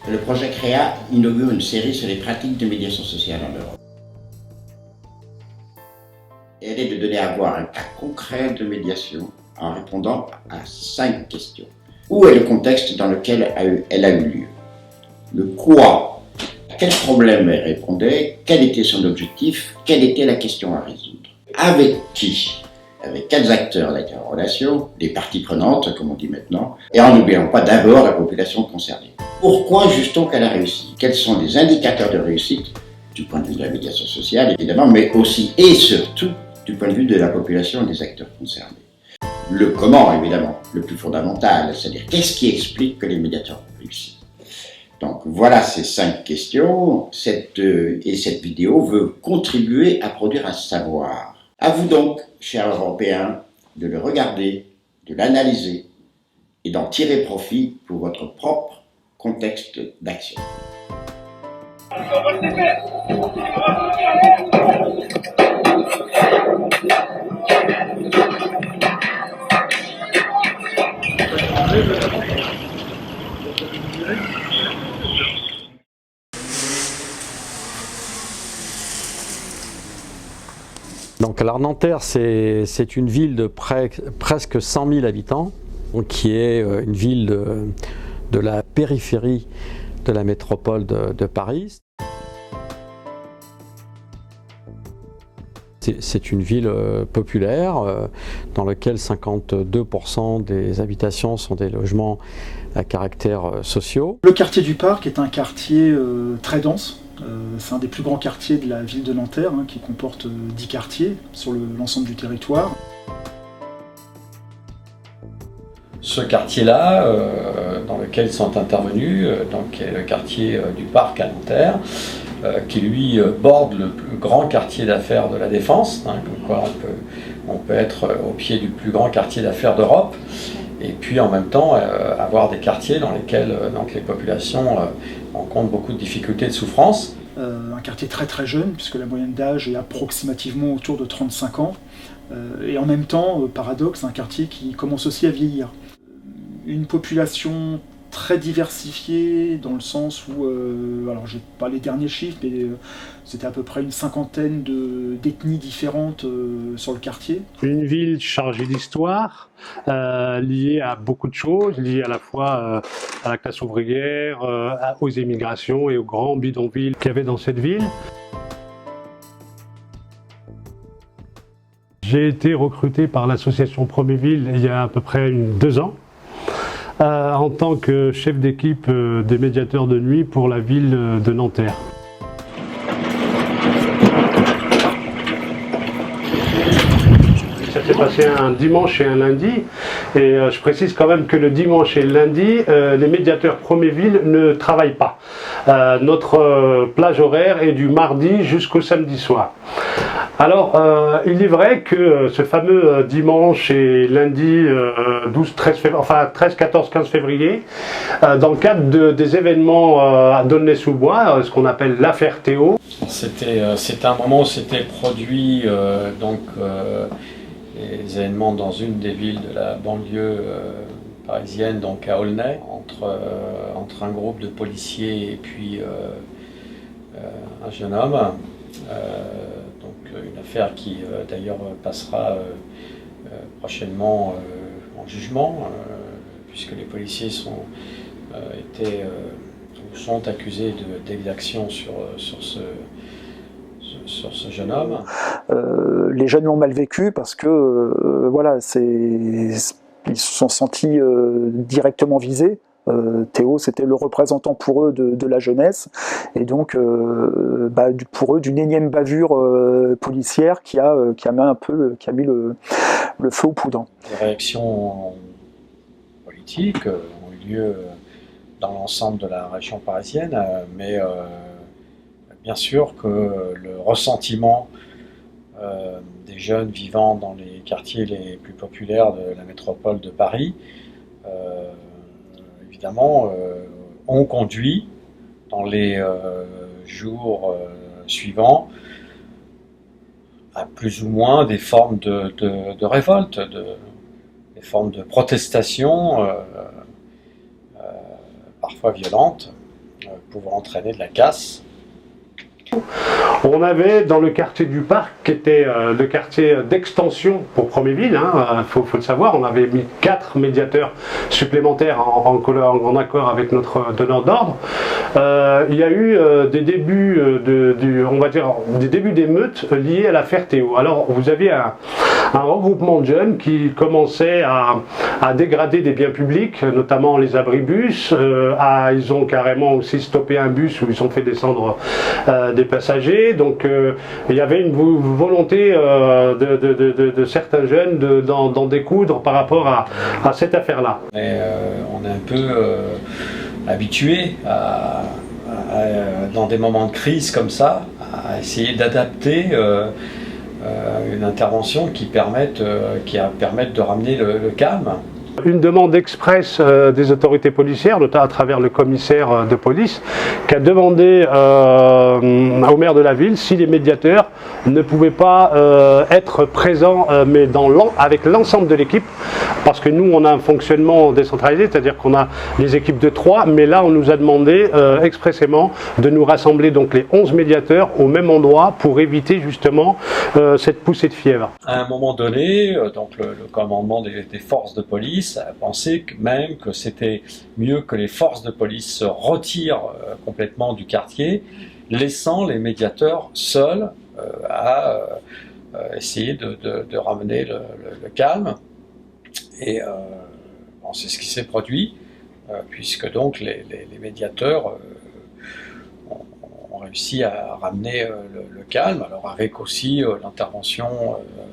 Le projet CREA inaugure une série sur les pratiques de médiation sociale en Europe. Elle est de donner à voir un cas concret de médiation en répondant à 5 questions. Où est le contexte dans lequel elle a eu lieu? Le quoi? À quel problème elle répondait? Quel était son objectif? Quelle était la question à résoudre? Avec qui? Avec quels acteurs elle était en relation? Les parties prenantes, comme on dit maintenant, et en n'oubliant pas d'abord la population concernée. Pourquoi juge-t-on qu'elle a réussi? Quels sont les indicateurs de réussite du point de vue de la médiation sociale, évidemment, mais aussi et surtout du point de vue de la population et des acteurs concernés. Le comment, évidemment, le plus fondamental, c'est-à-dire qu'est-ce qui explique que les médiateurs ont réussi. Donc voilà ces 5 questions, cette vidéo veut contribuer à produire un savoir. À vous donc, chers Européens, de le regarder, de l'analyser et d'en tirer profit pour votre propre contexte d'action. Donc alors Nanterre, c'est une ville de presque 100 000 habitants, donc, qui est une ville de la périphérie de la métropole de Paris. C'est une ville populaire dans laquelle 52% des habitations sont des logements à caractère sociaux. Le quartier du Parc est un quartier très dense. C'est un des plus grands quartiers de la ville de Nanterre, qui comporte 10 quartiers sur l'ensemble du territoire. Ce quartier-là, dans lequel sont intervenus, donc est le quartier du Parc à Nanterre, qui lui borde le plus grand quartier d'affaires de la Défense, comme quoi on peut être au pied du plus grand quartier d'affaires d'Europe, et puis en même temps avoir des quartiers dans lesquels donc, les populations rencontrent beaucoup de difficultés et de souffrances. Un quartier très très jeune, puisque la moyenne d'âge est approximativement autour de 35 ans, et en même temps, paradoxe, un quartier qui commence aussi à vieillir. Une population très diversifiée dans le sens où, alors j'ai pas les derniers chiffres, mais c'était à peu près une 50aine d'ethnies différentes sur le quartier. Une ville chargée d'histoire, liée à beaucoup de choses, liée à la fois à la classe ouvrière, aux émigrations et aux grands bidonvilles qu'il y avait dans cette ville. J'ai été recruté par l'association Proméville il y a à peu près 2 ans. En tant que chef d'équipe des médiateurs de nuit pour la ville de Nanterre. Ça s'est passé un dimanche et un lundi, et je précise quand même que le dimanche et le lundi, les médiateurs Proméville ne travaillent pas. Notre plage horaire est du mardi jusqu'au samedi soir. Alors, il est vrai que ce fameux dimanche et lundi 13, 14, 15 février, dans le cadre des événements à D'aulnay-sous-Bois, ce qu'on appelle l'affaire Théo. C'était un moment où s'étaient produits les événements dans une des villes de la banlieue parisienne, donc à Aulnay, entre un groupe de policiers et puis un jeune homme. Une affaire qui d'ailleurs passera prochainement en jugement, puisque les policiers sont accusés d'exaction sur ce jeune homme. Les jeunes l'ont mal vécu parce que voilà, ils se sont sentis directement visés. Théo, c'était le représentant pour eux de la jeunesse, et donc pour eux d'une énième bavure policière qui a mis le feu aux poudres. Les réactions politiques ont eu lieu dans l'ensemble de la région parisienne, mais bien sûr que le ressentiment des jeunes vivant dans les quartiers les plus populaires de la métropole de Paris évidemment, ont conduit dans les jours suivants à plus ou moins des formes de révolte, des formes de protestation, parfois violentes, pouvant entraîner de la casse. On avait dans le quartier du Parc, qui était le quartier d'extension pour Proméville, faut le savoir, on avait mis 4 médiateurs supplémentaires en accord avec notre donneur d'ordre. Il y a eu des débuts des débuts d'émeutes liés à l'affaire Théo. Alors vous aviez un regroupement de jeunes qui commençait à dégrader des biens publics, notamment les abribus. Ils ont carrément aussi stoppé un bus où ils ont fait descendre des passagers. Donc il y avait une volonté de certains jeunes d'en découdre par rapport à cette affaire-là. On est un peu habitué dans des moments de crise comme ça, à essayer d'adapter une intervention qui permette de ramener le calme. Une demande express des autorités policières, notamment à travers le commissaire de police, qui a demandé au maire de la ville si les médiateurs ne pouvaient pas être présents mais avec l'ensemble de l'équipe, parce que nous on a un fonctionnement décentralisé, c'est-à-dire qu'on a les équipes de 3, mais là on nous a demandé expressément de nous rassembler donc les 11 médiateurs au même endroit pour éviter justement cette poussée de fièvre. À un moment donné, donc le commandement des forces de police a pensé même que c'était mieux que les forces de police se retirent complètement du quartier, laissant les médiateurs seuls à essayer de ramener le calme. Et c'est ce qui s'est produit, puisque donc les médiateurs ont réussi à ramener le calme, alors avec aussi l'intervention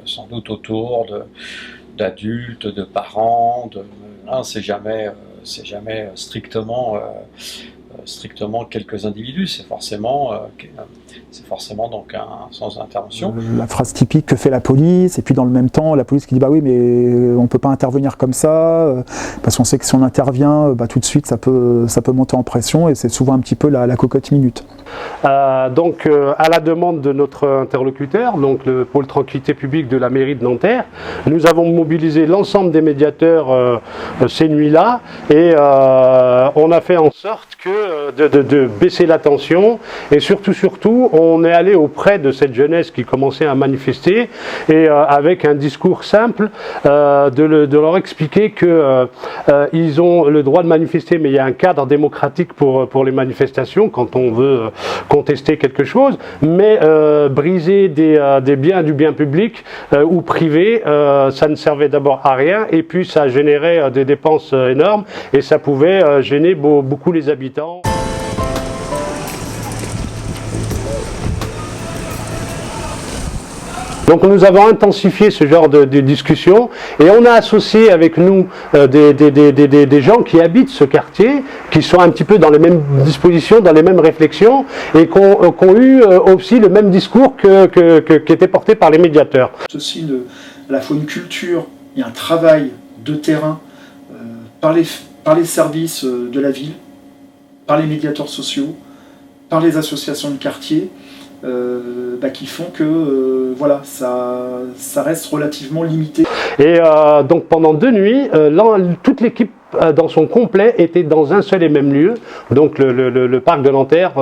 sans doute autour d'adultes, de parents, c'est jamais strictement quelques individus, c'est forcément donc sans intervention. La phrase typique que fait la police, et puis dans le même temps la police qui dit bah oui mais on peut pas intervenir comme ça, parce qu'on sait que si on intervient, tout de suite ça peut monter en pression, et c'est souvent un petit peu la cocotte minute. Donc à la demande de notre interlocuteur, donc le pôle tranquillité publique de la mairie de Nanterre, nous avons mobilisé l'ensemble des médiateurs ces nuits-là, et on a fait en sorte de baisser la tension, et surtout on est allé auprès de cette jeunesse qui commençait à manifester, et avec un discours simple de leur expliquer que ils ont le droit de manifester, mais il y a un cadre démocratique pour les manifestations quand on veut contester quelque chose, mais briser des biens du bien public ou privé, ça ne servait d'abord à rien, et puis ça générait des dépenses énormes, et ça pouvait gêner beaucoup les habitants. Donc nous avons intensifié ce genre de discussions, et on a associé avec nous des gens qui habitent ce quartier, qui sont un petit peu dans les mêmes dispositions, dans les mêmes réflexions, et qui ont eu aussi le même discours qui était porté par les médiateurs. C'est aussi à la fois une culture et un travail de terrain par les services de la ville, par les médiateurs sociaux, par les associations de quartier, qui font que ça reste relativement limité. Et donc pendant 2 nuits, toute l'équipe dans son complet était dans un seul et même lieu, donc le parc de Nanterre,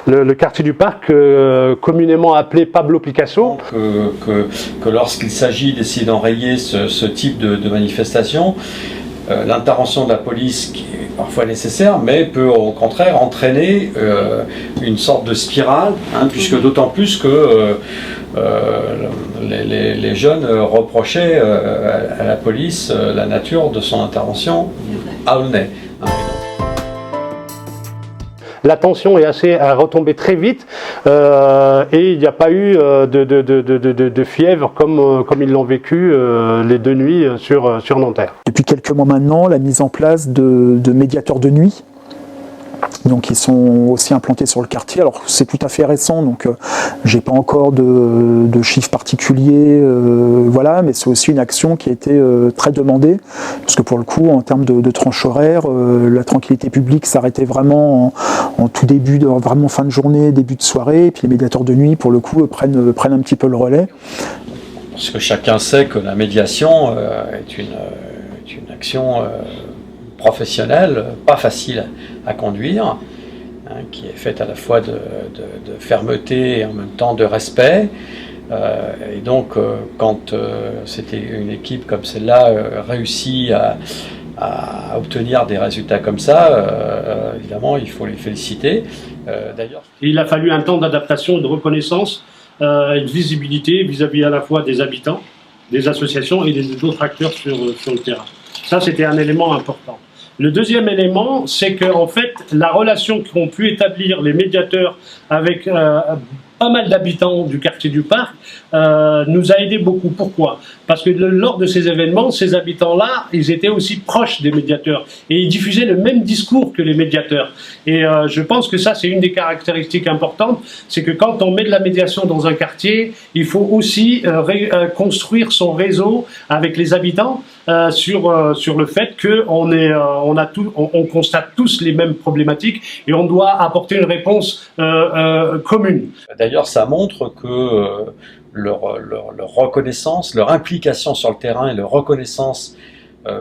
le quartier du Parc, communément appelé Pablo Picasso. Que lorsqu'il s'agit d'essayer d'enrayer ce type de manifestation, l'intervention de la police, qui est parfois nécessaire, mais peut au contraire entraîner une sorte de spirale, puisque d'autant plus que les jeunes reprochaient à la police la nature de son intervention à Aulnay. La tension est retombée très vite, et il n'y a pas eu de fièvre comme ils l'ont vécu les 2 nuits sur Nanterre. Depuis quelques mois maintenant, la mise en place de médiateurs de nuit, donc ils sont aussi implantés sur le quartier. Alors c'est tout à fait récent, donc j'ai pas encore de chiffres particuliers, mais c'est aussi une action qui a été très demandée, parce que pour le coup, en termes de tranche horaire, la tranquillité publique s'arrêtait vraiment en tout début, vraiment fin de journée, début de soirée, et puis les médiateurs de nuit, pour le coup, prennent un petit peu le relais. Parce que chacun sait que la médiation est une action professionnelle, pas facile à conduire, hein, qui est faite à la fois de fermeté et en même temps de respect. Et donc, quand c'était une équipe comme celle-là réussit à obtenir des résultats comme ça, évidemment, il faut les féliciter. D'ailleurs, il a fallu un temps d'adaptation, de reconnaissance et de visibilité vis-à-vis à la fois des habitants, des associations et des autres acteurs sur le terrain. Ça, c'était un élément important. Le deuxième élément, c'est qu'en fait, la relation qu'ont pu établir les médiateurs avec pas mal d'habitants du quartier du Parc nous a aidé beaucoup. Pourquoi? Parce que lors de ces événements, ces habitants-là, ils étaient aussi proches des médiateurs et ils diffusaient le même discours que les médiateurs. Et je pense que ça, c'est une des caractéristiques importantes, c'est que quand on met de la médiation dans un quartier, il faut aussi construire son réseau avec les habitants sur le fait qu'on constate tous les mêmes problématiques et on doit apporter une réponse commune. D'ailleurs, ça montre que leur reconnaissance, leur implication sur le terrain et leur reconnaissance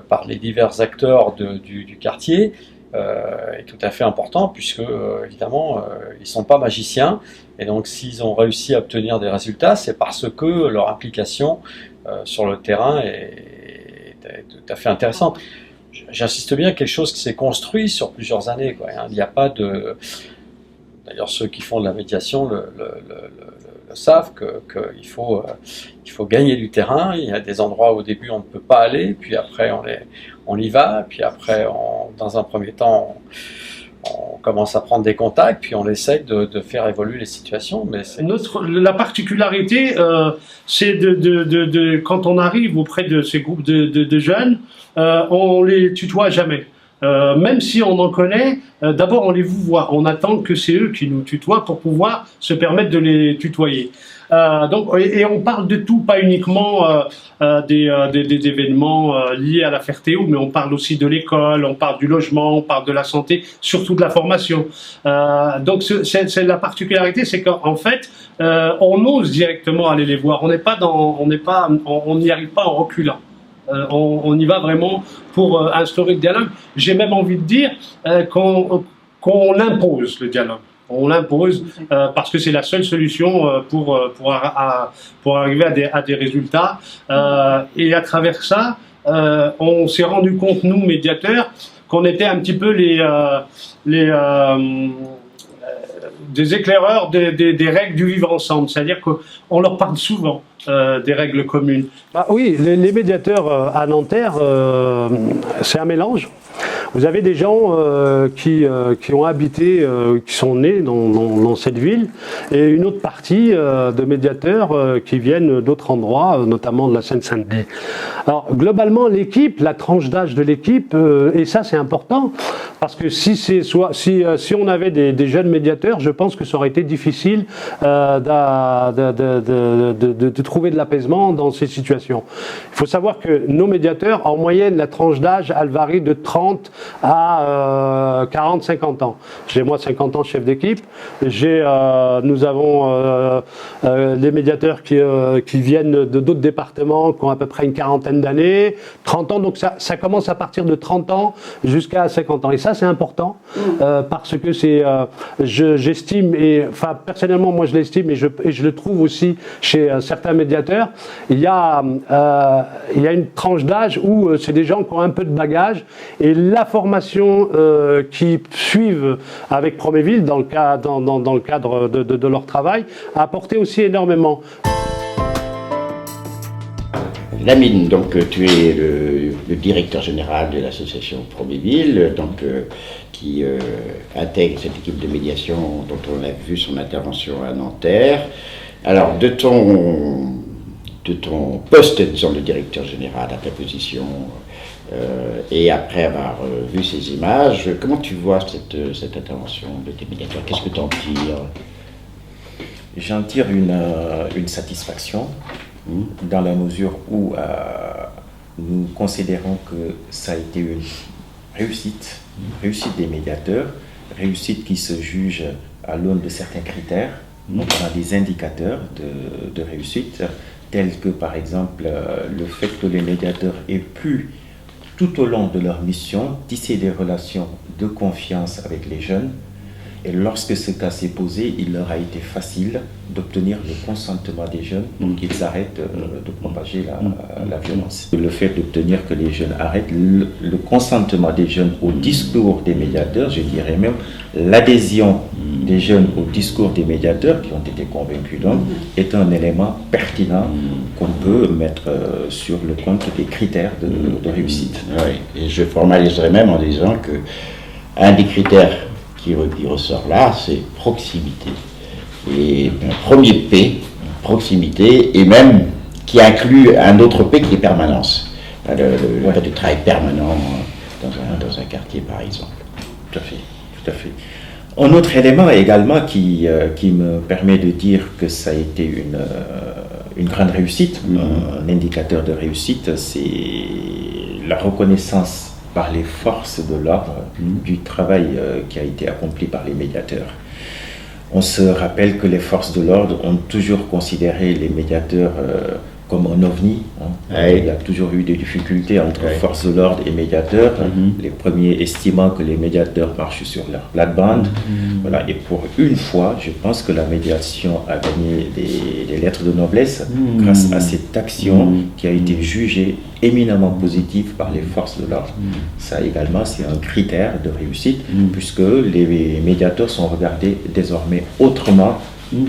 par les divers acteurs du quartier est tout à fait important, puisque évidemment ils ne sont pas magiciens, et donc s'ils ont réussi à obtenir des résultats, c'est parce que leur implication sur le terrain est tout à fait intéressante. J'insiste bien, quelque chose qui s'est construit sur plusieurs années, quoi, hein. Il n'y a pas de... D'ailleurs, ceux qui font de la médiation le savent qu'il faut gagner du terrain. Il y a des endroits où au début on ne peut pas aller, puis après on y va, puis après dans un premier temps on commence à prendre des contacts, puis on essaye de faire évoluer les situations. Mais la particularité, c'est quand on arrive auprès de ces groupes de jeunes, on les tutoie jamais. Même si on en connaît, d'abord on les vouvoie, on attend que c'est eux qui nous tutoient pour pouvoir se permettre de les tutoyer. Et on parle de tout, pas uniquement des événements liés à la Ferté-Haut, mais on parle aussi de l'école, on parle du logement, on parle de la santé, surtout de la formation. Donc c'est la particularité, c'est qu'en fait, on ose directement aller les voir. On n'y arrive pas en reculant. On y va vraiment pour instaurer le dialogue. J'ai même envie de dire qu'on impose le dialogue. On l'impose parce que c'est la seule solution pour arriver à des résultats. Et à travers ça, on s'est rendu compte, nous, médiateurs, qu'on était un petit peu des éclaireurs des règles du vivre ensemble. C'est-à-dire qu'on leur parle souvent des règles communes. Oui, les médiateurs à Nanterre, c'est un mélange. Vous avez des gens qui ont habité, qui sont nés dans cette ville, et une autre partie de médiateurs qui viennent d'autres endroits, notamment de la Seine-Saint-Denis. Alors globalement, l'équipe, la tranche d'âge de l'équipe, et ça c'est important, parce que si on avait des jeunes médiateurs, je pense que ça aurait été difficile de trouver de l'apaisement dans ces situations. Il faut savoir que nos médiateurs, en moyenne, la tranche d'âge, elle varie de 30 à 40-50 ans. J'ai moi 50 ans chef d'équipe. Nous avons des médiateurs qui viennent de d'autres départements qui ont à peu près une quarantaine d'années, 30 ans. Donc ça commence à partir de 30 ans jusqu'à 50 ans. Et ça c'est important parce que j'estime, et enfin personnellement moi je l'estime et je le trouve aussi chez certains médiateurs, il y a une tranche d'âge où c'est des gens qui ont un peu de bagage, et la formation qui suivent avec Proméville dans le cadre de leur travail a apporté aussi énormément. Lamine, donc tu es le directeur général de l'association Proméville, donc qui intègre cette équipe de médiation dont on a vu son intervention à Nanterre. Alors de ton poste, disons, de directeur général, à ta position, et après avoir vu ces images, comment tu vois cette intervention de tes médiateurs? Qu'est-ce que tu en tires? J'en tire une satisfaction, dans la mesure où nous considérons que ça a été une réussite des médiateurs, réussite qui se juge à l'aune de certains critères. Donc on a des indicateurs de réussite, tels que par exemple le fait que les médiateurs aient pu tout au long de leur mission, tisser des relations de confiance avec les jeunes. Et lorsque ce cas s'est posé, il leur a été facile d'obtenir le consentement des jeunes pour qu'ils arrêtent de propager la violence. Le fait d'obtenir que les jeunes arrêtent, le consentement des jeunes au discours des médiateurs, je dirais même l'adhésion des jeunes au discours des médiateurs qui ont été convaincus d'hommes, est un élément pertinent qu'on peut mettre sur le compte des critères de réussite. Oui, et je formaliserai même en disant que un des critères qui ressort là, c'est proximité. Et un premier P, proximité, et même qui inclut un autre P qui est permanence. Le fait du travail permanent dans un quartier, par exemple. Tout à fait, tout à fait. Un autre élément également qui me permet de dire que ça a été une grande réussite, un indicateur de réussite, c'est la reconnaissance par les forces de l'ordre du travail qui a été accompli par les médiateurs. On se rappelle que les forces de l'ordre ont toujours considéré les médiateurs comme un ovni. Il y a toujours eu des difficultés entre forces de l'ordre et médiateurs. Les premiers estimant que les médiateurs marchent sur leur plate-bande. Voilà. Et pour une fois, je pense que la médiation a gagné des lettres de noblesse grâce à cette action qui a été jugée éminemment positive par les forces de l'ordre. Ça également, c'est un critère de réussite puisque les médiateurs sont regardés désormais autrement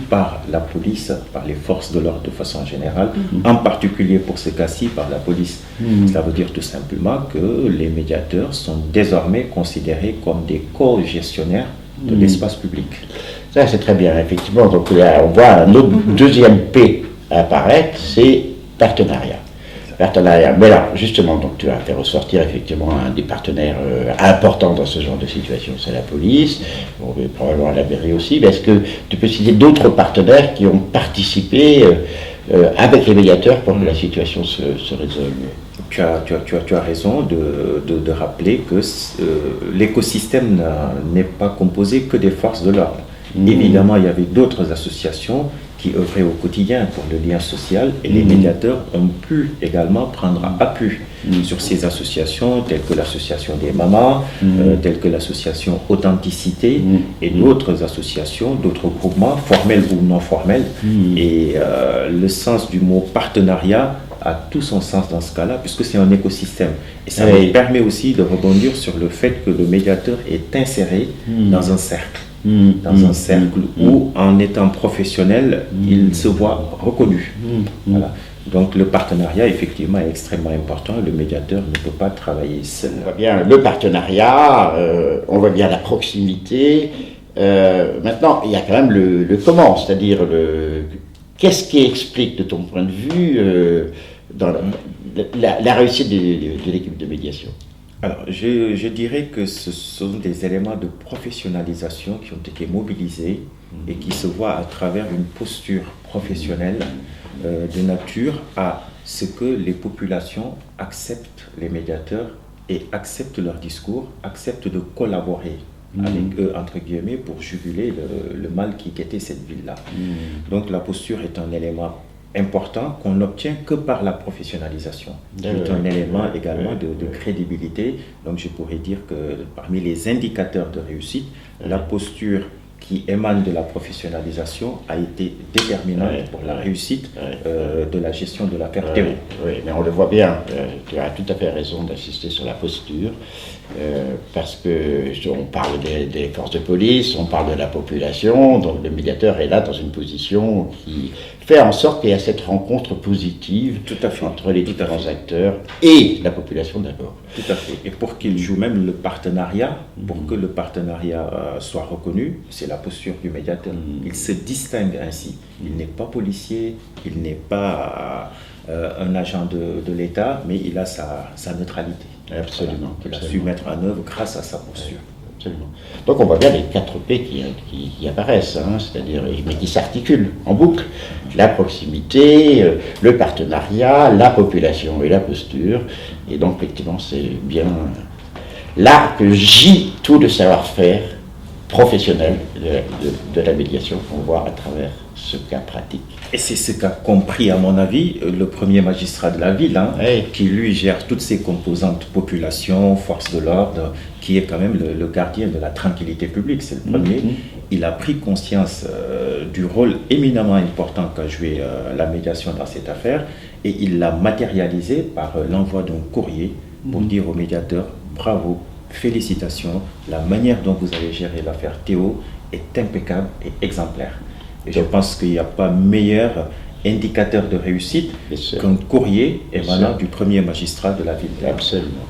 par la police, par les forces de l'ordre de façon générale, en particulier pour ce cas-ci par la police. Cela veut dire tout simplement que les médiateurs sont désormais considérés comme des co-gestionnaires de l'espace public. Ça, c'est très bien, effectivement. Donc là, on voit un autre deuxième P apparaître, c'est partenariat. Mais là, justement, donc, tu as fait ressortir effectivement un des partenaires importants dans ce genre de situation, c'est la police, on va probablement la mairie aussi, mais est-ce que tu peux citer d'autres partenaires qui ont participé avec les médiateurs pour que la situation se résolve? Tu as raison de rappeler que l'écosystème n'est pas composé que des forces de l'ordre. Évidemment, il y avait d'autres associations qui œuvraient au quotidien pour le lien social et les médiateurs ont pu également prendre appui sur ces associations telles que l'association des mamans, telles que l'association Authenticité et d'autres associations, d'autres groupements formels ou non formels. Et le sens du mot partenariat a tout son sens dans ce cas-là puisque c'est un écosystème. Et ça me permet aussi de rebondir sur le fait que le médiateur est inséré dans un cercle. Dans un cercle où, en étant professionnel, il se voit reconnu. Voilà. Donc le partenariat, effectivement, est extrêmement important. Le médiateur ne peut pas travailler seul. On voit bien le partenariat, on voit bien la proximité. Maintenant, il y a quand même le comment, c'est-à-dire qu'est-ce qui explique, de ton point de vue, dans la réussite de l'équipe de médiation? Alors, je dirais que ce sont des éléments de professionnalisation qui ont été mobilisés et qui se voient à travers une posture professionnelle de nature à ce que les populations acceptent les médiateurs et acceptent leur discours, acceptent de collaborer avec eux, entre guillemets, pour juguler le mal qui guettait cette ville-là. Donc la posture est un élément important qu'on n'obtient que par la professionnalisation. C'est un élément également de crédibilité. Donc je pourrais dire que parmi les indicateurs de réussite, la posture qui émane de la professionnalisation a été déterminante pour la réussite de la gestion de l'affaire Théo. Oui, mais on le voit bien, tu as tout à fait raison d'insister sur la posture, parce qu'on parle des forces de police, on parle de la population, donc le médiateur est là dans une position qui fait en sorte qu'il y a cette rencontre positive entre les différents acteurs et la population d'abord. Tout à fait. Et pour qu'il joue même le partenariat, pour que le partenariat soit reconnu, c'est la posture du médiateur. Il se distingue ainsi. Il n'est pas policier, il n'est pas un agent de l'État, mais il a sa neutralité. Absolument. Il a su mettre en œuvre grâce à sa posture. Absolument. Donc on voit bien les 4 P qui apparaissent, c'est-à-dire, mais qui s'articulent en boucle. La proximité, le partenariat, la population et la posture. Et donc effectivement c'est bien là que gît tout le savoir-faire professionnel de la médiation qu'on voit à travers ce cas pratique. Et c'est ce qu'a compris, à mon avis, le premier magistrat de la ville, Oui. qui lui gère toutes ces composantes, population, force de l'ordre, qui est quand même le gardien de la tranquillité publique, c'est le premier. Il a pris conscience du rôle éminemment important qu'a joué la médiation dans cette affaire, et il l'a matérialisé par l'envoi d'un courrier pour dire au médiateur « Bravo, félicitations, la manière dont vous avez géré l'affaire Théo est impeccable et exemplaire ». Et je pense qu'il n'y a pas meilleur indicateur de réussite qu'un courrier émanant du premier magistrat de la ville. Absolument.